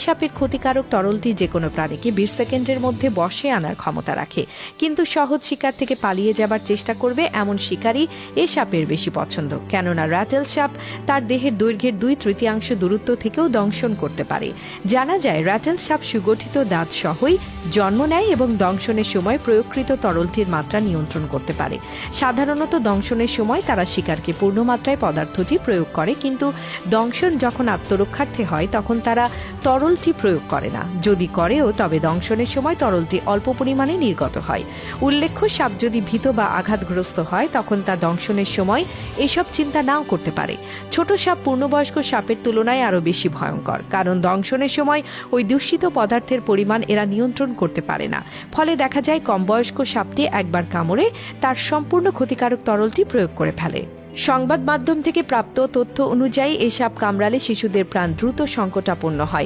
সাপের ক্ষতিকারক তরলটি যে কোনো প্রাণীকে 20 সেকেন্ডের মধ্যে বশে আনার ক্ষমতা রাখে, কিন্তু সহজ শিকার থেকে পালিয়ে যাবার চেষ্টা করবে এমন শিকারই এ সাপের বেশি পছন্দ। কেননা র্যাটেল সাপ তার দেহের দৈর্ঘ্যের 2/3 দূরত্ব থেকেও দংশন করতে পারে। জানা যায় র্যাটেল সাপ সুগঠিত দাঁত সহই জন্ম নেয় এবং দংশনের সময় প্রয়োগকৃত তরলটির মাত্রা নিয়ন্ত্রণ করতে পারে। সাধারণত দংশনের সময় তারা শিকারকে পূর্ণমাত্রায় পদার্থটি প্রয়োগ করে, কিন্তু দংশন যখন আত্মরক্ষার্থে হয় তখন তারা তরলটি প্রয়োগ করে না। যদি করেও তবে দংশনের সময় তরলটি অল্প পরিমাণে নির্গত হয়। উল্লেখ্য, সাপ যদি ভীত বা আঘাতগ্রস্ত হয় তখন তা দংশনের সময় এসব চিন্তা নাও করতে পারে। ছোট সাপ পূর্ণবয়স্ক সাপের তুলনায় আরও বেশি ভয়ঙ্কর, কারণ দংশনের সময় ওই দূষিত পদার্থের পরিমাণ এরা নিয়ন্ত্রণ করতে পারে না। ফলে দেখা যায় কম বয়স্ক সাপটি একবার কামড়ে তার সম্পূর্ণ ক্ষতিকারক তরলটি প্রয়োগ করে ফেলে। সংবাদ মাধ্যম থেকে প্রাপ্ত তথ্য অনুযায়ী এই সাপ কামড়ালে শিশুদের প্রাণ দ্রুত সংকটাপন্ন হয়।